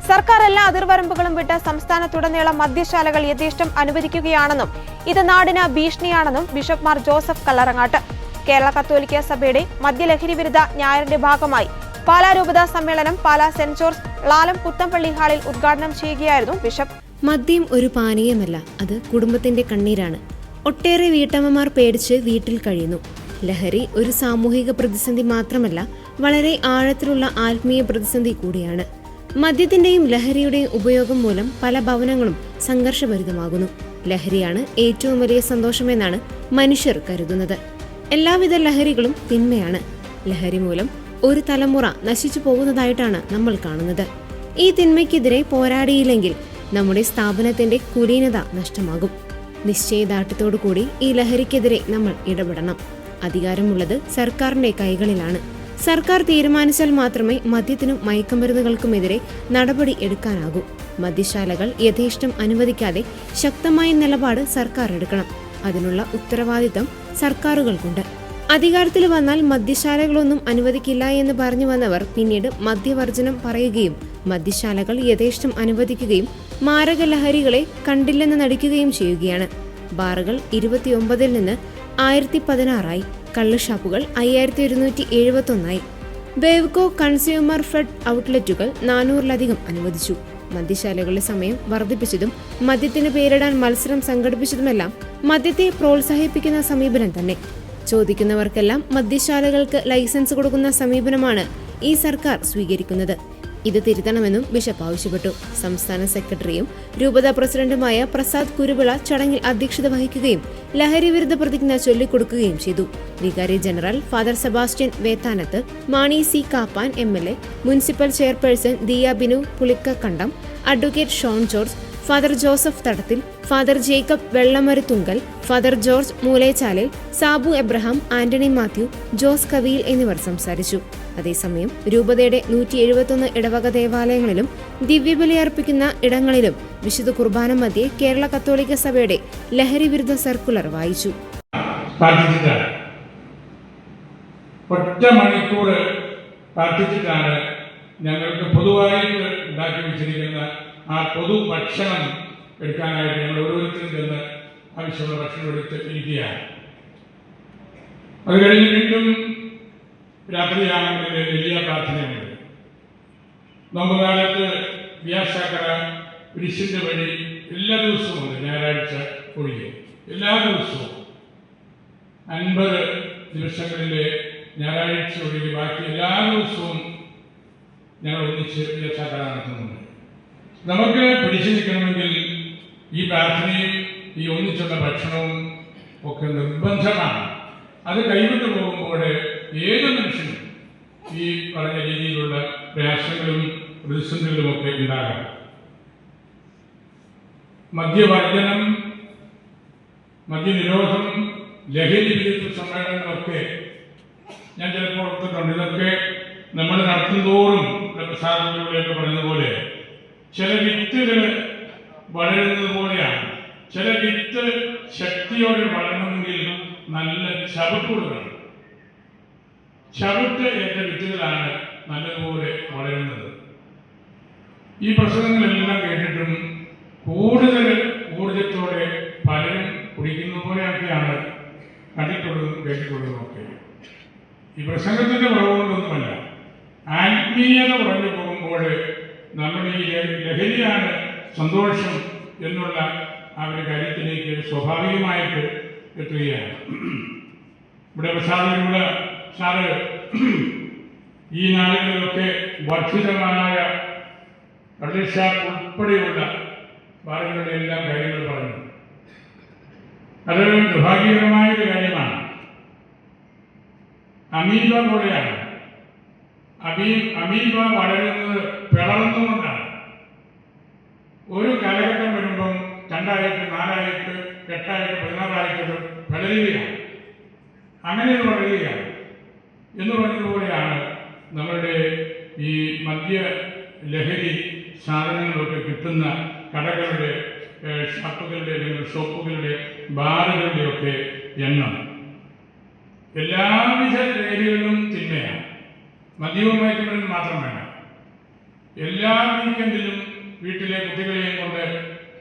സർക്കാർ എല്ലാ അതിർവരമ്പുകളും വിട്ട് സംസ്ഥാനത്തുടനീളം മദ്യശാലകൾ യഥേഷ്ടം അനുവദിക്കുകയാണെന്നും ഇത് നാടിന് ഭീഷണിയാണെന്നും ബിഷപ്പ് മാർ ജോസഫ് കല്ലറങ്ങാട്ട്. കേരള കത്തോലിക്ക സഭയുടെ മദ്യലഹരി വിരുദ്ധ ഞായറിന്റെ ഭാഗമായി പാലാ രൂപതാ സമ്മേളനം പാലാ സെന്റ് ജോർജ് ലാലം പുത്തംപള്ളി ഹാളിൽ ഉദ്ഘാടനം ചെയ്യുകയായിരുന്നു ബിഷപ്പ്. മദ്യം ഒരു പാനീയമല്ല, അത് കുടുംബത്തിന്റെ കണ്ണീരാണ്. ഒട്ടേറെ വീട്ടമ്മമാർ പേടിച്ച് വീട്ടിൽ കഴിയുന്നു. ലഹരി ഒരു സാമൂഹിക പ്രതിസന്ധി മാത്രമല്ല, വളരെ ആഴത്തിലുള്ള ആത്മീയ പ്രതിസന്ധി കൂടിയാണ്. മദ്യത്തിന്റെയും ലഹരിയുടെയും ഉപയോഗം മൂലം പല ഭവനങ്ങളും സംഘർഷഭരിതമാകുന്നു. ലഹരിയാണ് ഏറ്റവും വലിയ സന്തോഷമെന്നാണ് മനുഷ്യർ കരുതുന്നത്. എല്ലാവിധ ലഹരികളും തിന്മയാണ്. ലഹരി മൂലം ഒരു തലമുറ നശിച്ചു പോകുന്നതായിട്ടാണ് നമ്മൾ കാണുന്നത്. ഈ തിന്മയ്ക്കെതിരെ പോരാടിയില്ലെങ്കിൽ നമ്മുടെ സ്ഥാപനത്തിന്റെ കുലീനത നഷ്ടമാകും. നിശ്ചയദാർഢ്യത്തോടുകൂടി ഈ ലഹരിക്കെതിരെ നമ്മൾ ഇടപെടണം. അധികാരമുള്ളത് സർക്കാരിന്റെ കൈകളിലാണ്. സർക്കാർ തീരുമാനിച്ചാൽ മാത്രമേ മദ്യത്തിനും മയക്കുമരുന്നുകൾക്കുമെതിരെ നടപടി എടുക്കാനാകൂ. മദ്യശാലകൾ യഥേഷ്ടം അനുവദിക്കാതെ ശക്തമായ നിലപാട് സർക്കാർ എടുക്കണം. അതിനുള്ള ഉത്തരവാദിത്തം സർക്കാരുകൾക്കുണ്ട്. അധികാരത്തിൽ വന്നാൽ മദ്യശാലകളൊന്നും അനുവദിക്കില്ല എന്ന് പറഞ്ഞു വന്നവർ പിന്നീട് മദ്യവർജനം പറയുകയും മദ്യശാലകൾ യഥേഷ്ടം അനുവദിക്കുകയും മാരക ലഹരികളെ കണ്ടില്ലെന്ന് നടിക്കുകയും ചെയ്യുകയാണ്. ബാറുകൾ 29 നിന്ന് 1016 കള്ളുഷാപ്പുകൾ 5171 ബേവ്കോ കൺസ്യൂമർ ഫെഡ് ഔട്ട്ലെറ്റുകൾ 400-ലധികം അനുവദിച്ചു. മദ്യശാലകളുടെ സമയം വർദ്ധിപ്പിച്ചതും മദ്യത്തിന് പേരിടാൻ മത്സരം സംഘടിപ്പിച്ചതുമെല്ലാം മദ്യത്തെ പ്രോത്സാഹിപ്പിക്കുന്ന സമീപനം തന്നെ. ചോദിക്കുന്നവർക്കെല്ലാം മദ്യശാലകൾക്ക് ലൈസൻസ് കൊടുക്കുന്ന സമീപനമാണ് ഈ സർക്കാർ സ്വീകരിക്കുന്നത്. ഇത് തിരുത്തണമെന്നും ബിഷപ്പ് ആവശ്യപ്പെട്ടു. സംസ്ഥാന സെക്രട്ടറിയും രൂപതാ പ്രസിഡന്റുമായ പ്രസാദ് കുരുവിള ചടങ്ങിൽ അധ്യക്ഷത വഹിക്കുകയും ലഹരി വിരുദ്ധ പ്രതിജ്ഞ ചൊല്ലിക്കൊടുക്കുകയും ചെയ്തു. വികാരി general father Sebastian Vethanath, Mani C Kappan MLA, municipal chairperson Diya Binu Pulikkakandam, advocate Shone George, father Joseph Thadathil, father Jacob Vellamaruthunkal, father George Moolechalil, Sabu Abraham, Antony Mathew, Jose Kaviyil എന്നിവർ സംസാരിച്ചു. അതേസമയം രൂപതയുടെ 171 ഇടവക ദേവാലയങ്ങളിലും ദിവ്യബലി അർപ്പിക്കുന്ന ഇടങ്ങളിലും വിശുദ്ധ കുർബാന മധ്യേ കേരള കത്തോലിക്ക സഭയുടെ ലഹരി വിരുദ്ധ സർക്കുലർ വായിച്ചു. ഒറ്റ മണിക്കൂർ പ്രാർത്ഥിച്ചിട്ടാണ് ഞങ്ങൾക്ക് പൊതുവായിട്ട് ഉണ്ടാക്കി വെച്ചിരിക്കുന്ന ആ പൊതു ഭക്ഷണം എടുക്കാനായിട്ട് ഞങ്ങൾ ഓരോരുത്തരും ചെന്ന് ആവശ്യമുള്ള ഭക്ഷണം എടുത്ത് ഇരിക്കുകയാണ്. അത് കഴിഞ്ഞ് വീണ്ടും രാത്രിയാണെങ്കിൽ വലിയ പ്രാർത്ഥനയുണ്ട്. നോമ്പുകാലത്ത് വ്യാസാക്കര കുരിശിന്റെ വഴി എല്ലാ ദിവസവും ഉണ്ട്. ഞായറാഴ്ച ഒഴികെ എല്ലാ ദിവസവും 50 ദിവസങ്ങളിലെ ഞായറാഴ്ച ഒഴികെ ബാക്കി എല്ലാ ദിവസവും ഞങ്ങൾ ഒന്നിച്ച് വ്യാസാക്കര നടത്തുന്നുണ്ട്. നമുക്ക് പിടിച്ചു നിൽക്കണമെങ്കിൽ ഈ പ്രാർത്ഥനയും ഈ ഒന്നിച്ചുള്ള ഭക്ഷണവും ഒക്കെ നിർബന്ധമാണ്. അത് കൈവിട്ടു പോകുമ്പോൾ ഏത് മനുഷ്യനും ഈ പറഞ്ഞ രീതിയിലുള്ള പ്രയാസങ്ങളും പ്രതിസന്ധികളും ഒക്കെ ഉണ്ടാകാം. മദ്യവർജനം, മദ്യനിരോധം, ലഹരി വിരുദ്ധ സമ്മേളനങ്ങളൊക്കെ ഞാൻ ചിലപ്പോൾ ഓർത്തിട്ടുണ്ട്. ഇതൊക്കെ നമ്മൾ നടത്തുന്തോറും പ്രസാദങ്ങളിലൂടെയൊക്കെ പറഞ്ഞതുപോലെ ചില വിത്തുകൾ വളരുന്നത് പോലെയാണ്. ചില വിത്ത് ശക്തിയോടെ വളരണമെങ്കിൽ നല്ല ചവിട്ടുകളാണ്. ചവിട്ട് ഏറ്റ വിത്തുകളാണ് നല്ലതുപോലെ വളരുന്നത്. ഈ പ്രസംഗങ്ങളെല്ലാം കേട്ടിട്ടും കൂടുതൽ ഊർജത്തോടെ പലരും കുടിക്കുന്ന പോലെയൊക്കെയാണ് കണ്ടിട്ടുള്ളതും കേട്ടിട്ടുള്ളതും ഒക്കെ. ഈ പ്രസംഗത്തിന്റെ കുറവുകൊണ്ടൊന്നുമല്ല, ആത്മീയത കുറഞ്ഞു പോകുമ്പോൾ നമ്മൾ ഈ ലഹരിയാണ് സന്തോഷം എന്നുള്ള ആ ഒരു കാര്യത്തിലേക്ക് സ്വാഭാവികമായിട്ട് എത്തുകയാണ്. ഇവിടെ പ്രസാദങ്ങളുടെ സാറ് ഈ നാളുകളിലൊക്കെ വർദ്ധിതമായ കള്ളുഷാപ്പ് ഉൾപ്പെടെയുള്ള ബാറുകളുടെ എല്ലാം കാര്യങ്ങൾ പറഞ്ഞു. അത് ദുർഭാഗ്യകരമായൊരു കാര്യമാണ്. അമീബ പോലെയാണ്. അമീബ വളരുന്നത് പിളർന്നുകൊണ്ടാണ്. ഒരു കാലഘട്ടം വരുമ്പം 2 4 8 16 വളരുകയാണ്. അങ്ങനെ വളരുകയാണ് എന്ന് പറഞ്ഞതുപോലെയാണ് നമ്മളുടെ ഈ മദ്യ ലഹരി സാധനങ്ങളൊക്കെ കിട്ടുന്ന കടകളുടെ, ഷാപ്പുകളുടെ അല്ലെങ്കിൽ ഷോപ്പുകളുടെ, ബാറുകളുടെയൊക്കെ എണ്ണം. എല്ലാവിധ ലഹരികളിലും തിന്മയാണ്. മദ്യവും മയക്കുമരുന്നും മാത്രം വേണ്ട, എല്ലാ വീക്കെൻഡിലും വീട്ടിലെ കുട്ടികളെയും കൊണ്ട്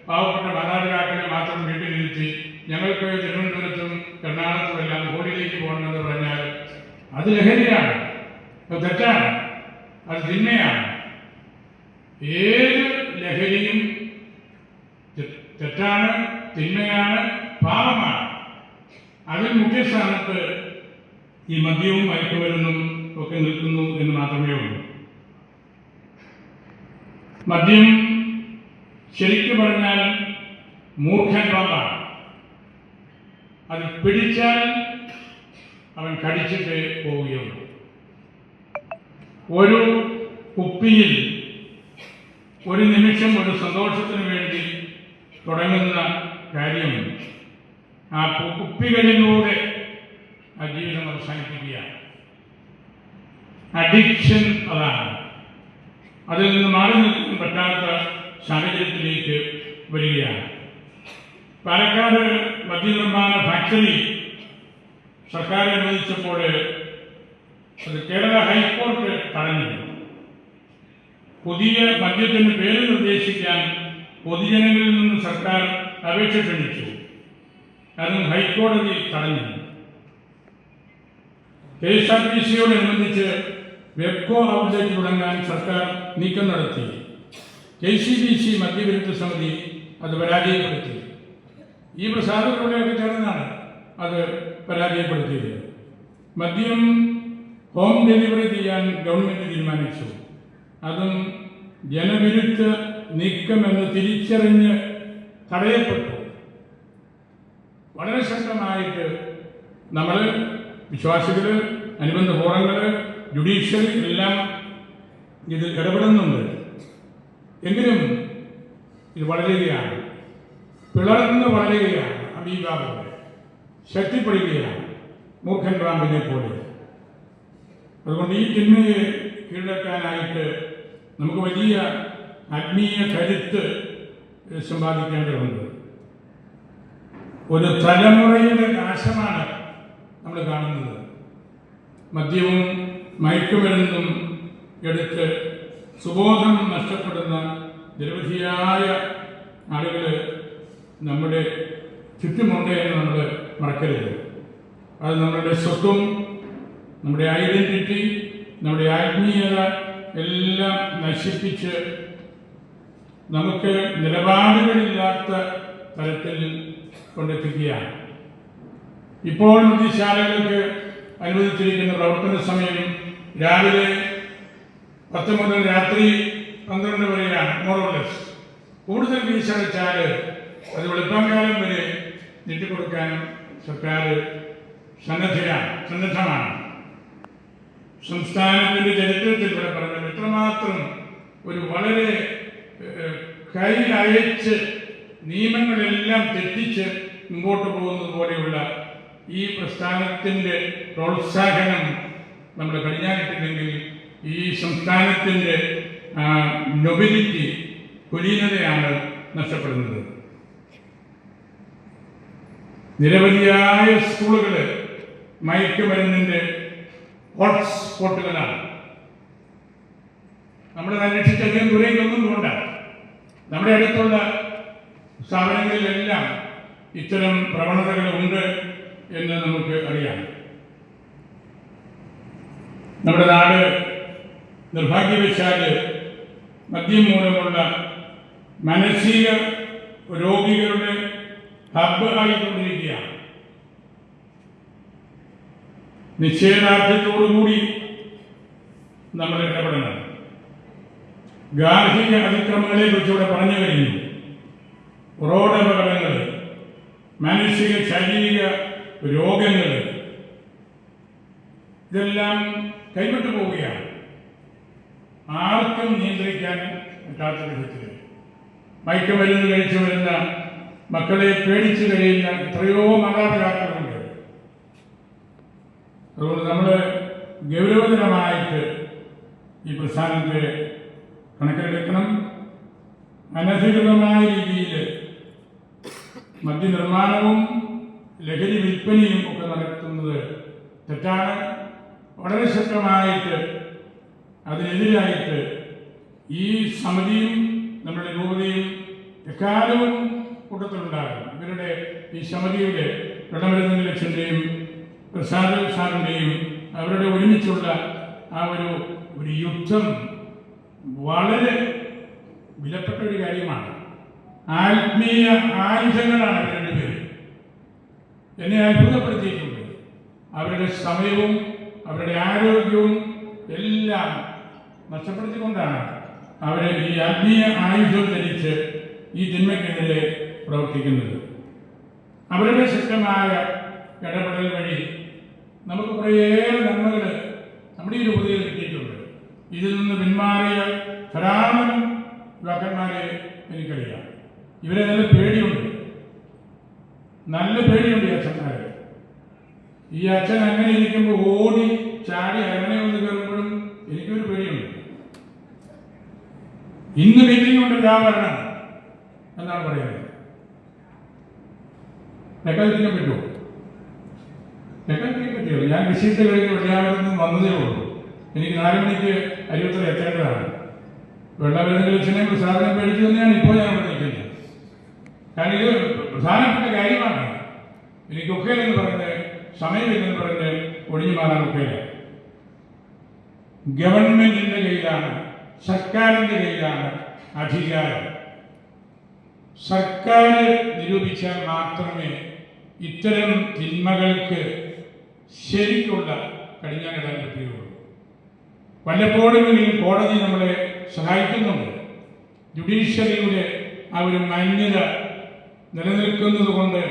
പാവപ്പെട്ട മാതാപിതാക്കളെ മാത്രം വീട്ടിലിരുത്തി ഞങ്ങൾക്ക് തിരുവനന്തപുരത്തും എറണാകുളത്തുമെല്ലാം ഹോളിയിലേക്ക് പോകണമെന്ന് പറഞ്ഞാൽ അത് ലഹരിയാണ്, അത് തെറ്റാണ്, അത് തിന്മയാണ്. ഏത് ലഹരിയും തെറ്റാണ്, തിന്മയാണ്, പാപമാണ്. അതിൽ മുഖ്യസ്ഥാനത്ത് ഈ മദ്യവും മയക്കുമരുന്നും ഒക്കെ നിൽക്കുന്നു എന്ന് മാത്രമേ ഉള്ളൂ. മദ്യം ശരിക്കും പറഞ്ഞാൽ മൂർഖൻ പാമ്പാണ്. അത് പിടിച്ചാൽ അവൻ കടിച്ചിട്ട് പോവുകയുള്ളൂ. ഒരു കുപ്പിയിൽ ഒരു നിമിഷം ഒരു സന്തോഷത്തിന് വേണ്ടി തുടങ്ങുന്ന കാര്യം ആ കുപ്പികളിലൂടെ ആ ജീവിതം അവസാനിപ്പിക്കുകയാണ്. അഡിക്ഷൻ അതാണ്. അതിൽ നിന്ന് മാറി നിൽക്കാൻ പറ്റാത്ത സാഹചര്യത്തിലേക്ക് വരികയാണ്. പാലക്കാട് മദ്യനിർമ്മാണ ഫാക്ടറി സർക്കാർ അനുവദിച്ചപ്പോൾ അത് കേരള ഹൈക്കോടതി തടഞ്ഞു. പുതിയ മദ്യത്തിന് പേര് നിർദ്ദേശിക്കാൻ പൊതുജനങ്ങളിൽ നിന്ന് സർക്കാർ അപേക്ഷ ക്ഷണിച്ചു. അതും ഹൈക്കോടതി തടഞ്ഞു. KSRTCയോടനുബന്ധിച്ച് വെബ്കോ ഔട്ട്ലെറ്റ് തുടങ്ങാൻ സർക്കാർ നീക്കം നടത്തി. KCBC മദ്യവിരുദ്ധ സമിതി അത് പരാജയപ്പെടുത്തി. ഈ പ്രസാദത്തിലൂടെയൊക്കെ ചേർന്നാണ് അത് പരാജയപ്പെടുത്തിയത്. മദ്യം ഹോം ഡെലിവറി ചെയ്യാൻ ഗവൺമെൻറ് തീരുമാനിച്ചു. അതും ജനവിരുദ്ധ നീക്കമെന്ന് തിരിച്ചറിഞ്ഞ് തടയപ്പെട്ടു. വളരെ ശക്തമായിട്ട് നമ്മൾ വിശ്വാസികൾ, അനുബന്ധ ഫോറങ്ങൾ, ജുഡീഷ്യറി എല്ലാം ഇതിൽ ഇടപെടുന്നുണ്ട്. എങ്കിലും ഇത് വളരുകയാണ്, പിളർന്ന് വളരുകയാണ്, അമീബ പോലെ ശക്തിപ്പെടുകയാണ്, മൂർഖൻ പാമ്പിനെ പോലെ. അതുകൊണ്ട് ഈ തിന്മയെ കീഴടക്കാനായിട്ട് നമുക്ക് വലിയ ആത്മീയ കരുത്ത് സമ്പാദിക്കേണ്ടതുണ്ട്. ഒരു തലമുറയുടെ നാശമാണ് നമ്മൾ കാണുന്നത്. മദ്യവും മയക്കുമരുന്നും എടുത്ത് സുബോധം നഷ്ടപ്പെടുന്ന നിരവധിയായ ആളുകൾ നമ്മുടെ ചുറ്റുമുണ്ട് എന്ന് നമ്മൾ മറക്കരുത്. അത് നമ്മളുടെ സ്വത്തും നമ്മുടെ ഐഡന്റിറ്റി, നമ്മുടെ ആത്മീയത എല്ലാം നശിപ്പിച്ച് നമുക്ക് നിലപാടുകളില്ലാത്ത തലത്തിൽ കൊണ്ടെത്തിക്കുകയാണ്. ഇപ്പോൾ മദ്യശാലകൾക്ക് അനുവദിച്ചിരിക്കുന്ന പ്രവർത്തന സമയം രാവിലെ 10 മുതൽ രാത്രി 12 വരെയാണ്, മോറോലെസ്. കൂടുതൽ വീഴ്ച വെച്ചാൽ അത് വെളുപ്പാങ്കാലം വരെ നീട്ടിക്കൊടുക്കാനും സർക്കാർ സന്നദ്ധമാണ്. സംസ്ഥാനത്തിൻ്റെ ചരിത്രത്തിൽ ഇവിടെ പറഞ്ഞത് എത്രമാത്രം ഒരു വളരെ കൈ അയച്ച് നിയമങ്ങളെല്ലാം തെറ്റിച്ച് മുമ്പോട്ട് പോകുന്നത് പോലെയുള്ള ഈ പ്രസ്ഥാനത്തിൻ്റെ പ്രോത്സാഹനം നമ്മൾ കഴിഞ്ഞാലിട്ടില്ലെങ്കിൽ ഈ സംസ്ഥാനത്തിൻ്റെ നൊബിലിറ്റി, കുലീനതയാണ് നഷ്ടപ്പെടുന്നത്. നിരവധിയായ സ്കൂളുകൾ മയക്കുമരുന്നിൻ്റെ ഹോട്ട്സ്പോട്ടുകളാണ്. നമ്മൾ അന്വേഷിച്ചധികം ദൂരേക്കൊന്നും പോകണ്ട. നമ്മുടെ അടുത്തുള്ള സ്ഥാപനങ്ങളിലെല്ലാം ഇത്തരം പ്രവണതകളുണ്ട് എന്ന് നമുക്ക് അറിയാം. നമ്മുടെ നാട് നിർഭാഗ്യവശാൽ മദ്യം മൂലമുള്ള മാനസിക രോഗികളുടെ ഹബ്ബ് ആയിക്കൊണ്ടിരിക്കുകയാണ്. നിശ്ചയദാർഢ്യത്തോടുകൂടി നമ്മൾ ഇടപെടണം. ഗാർഹിക അതിക്രമങ്ങളെ കുറിച്ച് ഇവിടെ പറഞ്ഞു കഴിഞ്ഞു. റോഡപകടങ്ങൾ, മാനസിക ശാരീരിക രോഗങ്ങൾ, ഇതെല്ലാം കൈവിട്ടു പോവുകയാണ്. ആർക്കും നിയന്ത്രിക്കാൻ പറ്റാത്ത വിധത്തിൽ മയക്കുമരുന്ന് കഴിച്ചു വരുന്ന മക്കളെ പേടിച്ചു കഴിയുന്ന എത്രയോ മാതാപിതാക്കളുണ്ട്. അതുകൊണ്ട് നമ്മൾ ഗൗരവതരമായിട്ട് ഈ പ്രസ്ഥാനത്തെ കണക്കിലെടുക്കണം. അനധികൃതമായ രീതിയിൽ മദ്യനിർമ്മാണവും ലഹരി വിൽപ്പനയും ഒക്കെ നടത്തുന്നത് തെറ്റാണ്. വളരെ ശക്തമായിട്ട് അതിനെതിരായിട്ട് ഈ സമിതിയും നമ്മുടെ രൂപതയും എക്കാലവും കൂട്ടത്തിലുണ്ടാകും. ഇവരുടെ ഈ സമിതിയുടെ പ്രണവരത്ന അച്ഛൻ്റെയും പ്രസാദ് സാറിൻ്റെയും അവരുടെ ഒരുമിച്ചുള്ള ആ ഒരു യുദ്ധം വളരെ വിലപ്പെട്ട ഒരു കാര്യമാണ്. ആത്മീയ ആയുധങ്ങളാണ് അവർ രണ്ടുപേരും. എന്നെ അത്ഭുതപ്പെടുത്തിയിട്ടുണ്ട്. അവരുടെ സമയവും അവരുടെ ആരോഗ്യവും എല്ലാം നഷ്ടപ്പെടുത്തിക്കൊണ്ടാണ് അവർ ഈ ആത്മീയ ആയുധം ധരിച്ച് ഈ തിന്മയ്ക്കെതിരെ പ്രവർത്തിക്കുന്നത്. അവരുടെ ശക്തമായ ഇടപെടൽ വഴി നമുക്ക് കുറേയേറെ നന്മകൾ നമ്മുടെ ഈ രൂപതയിൽ കിട്ടിയിട്ടുണ്ട്. ഇതിൽ നിന്ന് പിന്മാറിയ ധാരാളം യുവാക്കന്മാരെ എനിക്കറിയാം. ഇവരെ നല്ല പേടിയുണ്ട് ഈ അച്ഛന്മാരെ. ഈ അച്ഛൻ അങ്ങനെ ഇരിക്കുമ്പോൾ ഓടി ചാടി അങ്ങനെ വന്ന് കയറുമ്പോഴും എനിക്കൊരു പേടിയുണ്ട്. ഇന്ന് മീറ്റിംഗ് കൊണ്ട് വരണം എന്നാണ് പറയുന്നത്. എക്കാലത്തിനെ പറ്റുമോ? എക്കാലത്തിനെ പറ്റിയോ? ഞാൻ വിശീട്ട് കഴിഞ്ഞ് വെള്ളിയാവിൽ നിന്ന് വന്നതേ ഉള്ളൂ. എനിക്ക് 4 മണിക്ക് അരിയത്തറ എത്തേണ്ടതാണ്. വെള്ളവേദനകളെ പ്രസാദനം പേടിച്ചു തന്നെയാണ് ഇപ്പോൾ ഞാൻ ഇവിടെ നിൽക്കുന്നത്. കാരണം ഇത് പ്രധാനപ്പെട്ട കാര്യമാണ്. എനിക്കൊക്കെ എന്ന് പറഞ്ഞ് സമയമില്ലെന്ന് പറഞ്ഞ് ഒഴിഞ്ഞു മാറാനൊക്കെയില്ല. ഗവൺമെന്റിന്റെ കയ്യിലാണ്, സർക്കാരിന്റെ കയ്യിലാണ് അധികാരം. സർക്കാർ നിരൂപിച്ചാൽ മാത്രമേ ഇത്തരം തിന്മകൾക്ക് ശരിക്കുള്ള കടിഞ്ഞാണിടാൻ പറ്റുകയുള്ളൂ. വല്ലപ്പോഴെങ്കിലും കോടതി നമ്മളെ സഹായിക്കുന്നുണ്ട്. ജുഡീഷ്യറിയുടെ ആ ഒരു മാന്യത നിലനിൽക്കുന്നത് കൊണ്ട്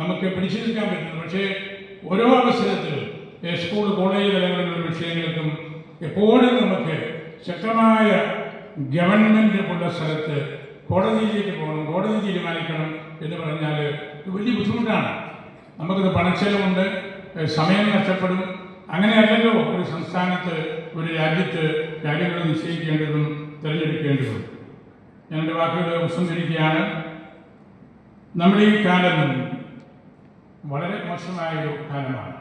നമുക്ക് പിടിച്ചു നിൽക്കാൻ പറ്റുന്നു. പക്ഷേ ഓരോ അവസരത്തിലും സ്കൂൾ കോളേജ് തലങ്ങളിലുള്ള വിഷയങ്ങൾക്കും എപ്പോഴും നമുക്ക് ശക്തമായ ഗവൺമെന്റ് ഉള്ള സ്ഥലത്ത് കോടതിയിലേക്ക് പോകണം, കോടതി തീരുമാനിക്കണം എന്ന് പറഞ്ഞാൽ വലിയ ബുദ്ധിമുട്ടാണ്. നമുക്കിത് പണച്ചെലവുണ്ട്, സമയം നഷ്ടപ്പെടും. അങ്ങനെയല്ലല്ലോ ഒരു സംസ്ഥാനത്ത്, ഒരു രാജ്യത്ത് കാര്യങ്ങൾ നിശ്ചയിക്കേണ്ടതും തിരഞ്ഞെടുക്കേണ്ടതും. ഞാൻ എൻ്റെ വാക്കുകൾ ഉപസംഹരിക്കുകയാണ്. നമ്മുടെ ഈ കാലം വളരെ മോശമായൊരു കാലമാണ്.